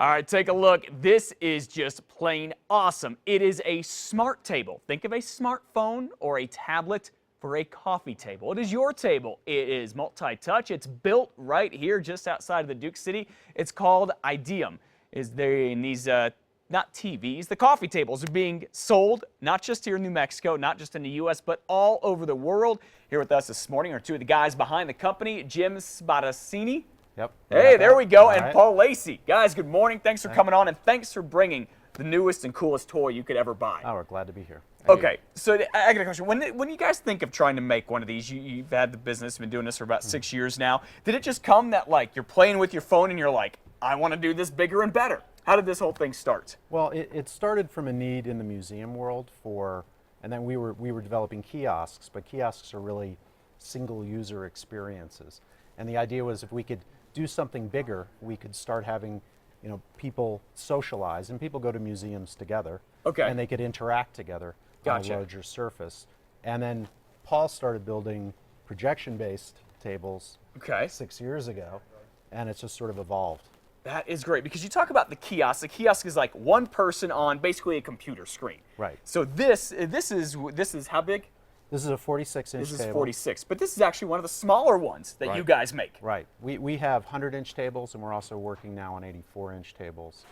All right, take a look. This is just plain awesome. It is a smart table. Think of a smartphone or a tablet for a coffee table. It is your table. It is multi-touch. It's built right here just outside of the Duke City. It's called Ideum. Is there in these not TVs, the coffee tables are being sold not just here in New Mexico, not just in the U.S., but all over the world. Here with us this morning are two of the guys behind the company, Jim Spadaccini. Yep. Hey, there we go. All And right. Paul Lacey. Guys, good morning. Thanks for coming on, and thanks for bringing the newest and coolest toy you could ever buy. Oh, we're glad to be here. Okay, so I got a question. When you guys think of trying to make one of these, you've had the business, been doing this for about 6 years now. Did it just come that, like, you're playing with your phone and you're like, I want to do this bigger and better? How did this whole thing start? Well, it started from a need in the museum world and then we were developing kiosks, but kiosks are really single user experiences. And the idea was if we could do something bigger, we could start having, people socialize, and people go to museums together. Okay. And they could interact together Gotcha. on a larger surface. And then Paul started building projection-based tables Okay. 6 years ago, and it's just sort of evolved. That is great, because you talk about the kiosk. The kiosk is like one person on basically a computer screen. Right. So this is how big? This is a 46-inch This table. is 46, but this is actually one of the smaller ones that you Right. guys make. Right. We have 100-inch tables, and we're also working now on 84-inch tables.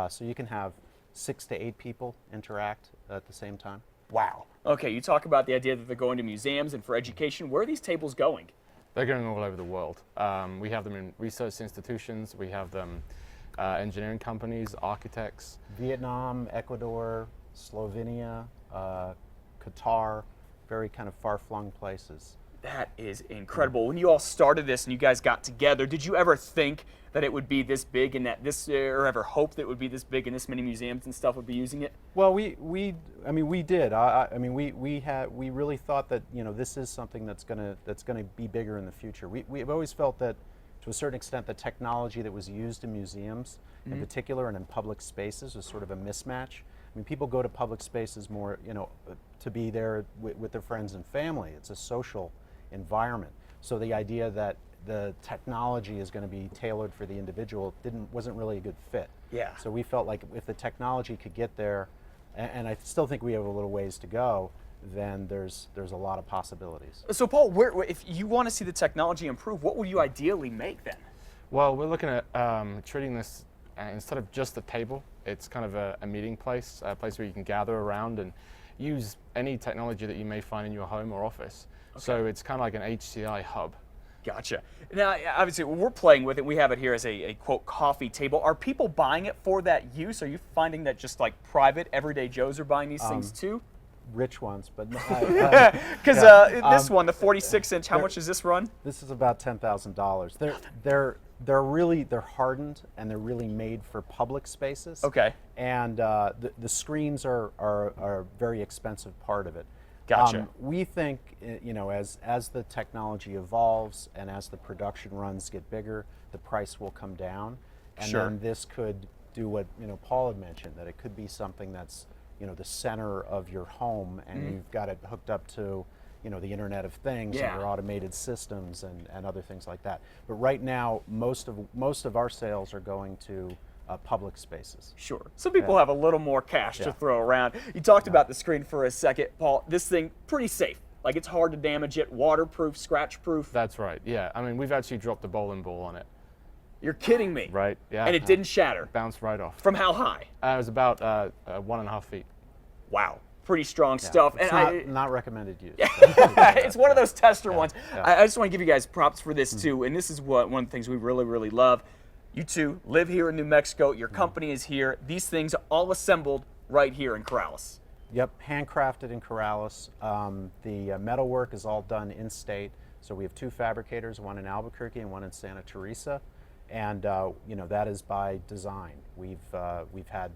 So you can have 6 to 8 people interact at the same time. Wow. Okay, you talk about the idea that they're going to museums and for education. Where are these tables going? They're going all over the world. We have them in research institutions. We have them engineering companies, architects. Vietnam, Ecuador, Slovenia, Qatar, very kind of far-flung places. That is incredible. When you all started this and you guys got together, did you ever think that it would be this big and that this, or ever hope that it would be this big and this many museums and stuff would be using it? Well, we did. We really thought that this is something that's gonna be bigger in the future. We've always felt that, to a certain extent, the technology that was used in museums, in particular, and in public spaces, was sort of a mismatch. I mean, people go to public spaces more, to be there with their friends and family. It's a social environment. So the idea that the technology is going to be tailored for the individual wasn't really a good fit. Yeah. So we felt like if the technology could get there, and I still think we have a little ways to go, then there's a lot of possibilities. So Paul, if you want to see the technology improve, what would you ideally make then? Well, we're looking at treating this instead of just a table. It's kind of a meeting place, a place where you can gather around and use any technology that you may find in your home or office. Okay. So it's kind of like an HCI hub. Gotcha. Now, obviously, we're playing with it. We have it here as a quote coffee table. Are people buying it for that use? Are you finding that just like private, everyday Joes are buying these things too? Rich ones, but Because this one, the 46-inch, how much does this run? this is about $10,000. They're hardened, and they're really made for public spaces. Okay. And the screens are a very expensive part of it. Gotcha. We think, as the technology evolves and as the production runs get bigger, the price will come down, and Sure. then this could do what Paul had mentioned, that it could be something that's the center of your home, and you've got it hooked up to the Internet of Things Yeah. and your automated systems and other things like that. But right now, most of our sales are going to public spaces. Sure. Some people have a little more cash to throw around. You talked about the screen for a second, Paul. This thing, pretty safe. Like, it's hard to damage it, waterproof, scratch-proof. That's right. Yeah. I mean, we've actually dropped a bowling ball on it. You're kidding me. Right. Yeah. And it didn't shatter. Bounced right off. From how high? It was about 1.5 feet. Wow. Pretty strong stuff. It's And not recommended use. it's one of those tester ones. yeah. I just want to give you guys props for this too, and this is one of the things we really, really love. You two live here in New Mexico. Your company is here. These things are all assembled right here in Corrales. Yep, handcrafted in Corrales. The metalwork is all done in state. So we have 2 fabricators, one in Albuquerque and one in Santa Teresa, and that is by design. We've had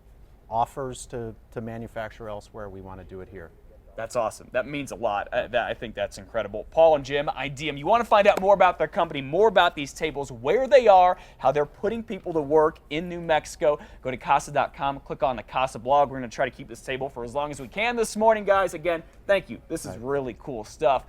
offers to manufacture elsewhere. We want to do it here. That's awesome. That means a lot. I think that's incredible. Paul and Jim, Ideum. You want to find out more about their company, more about these tables, where they are, how they're putting people to work in New Mexico, go to casa.com, click on the Casa blog. We're going to try to keep this table for as long as we can this morning, guys. Again, thank you. This is really cool stuff.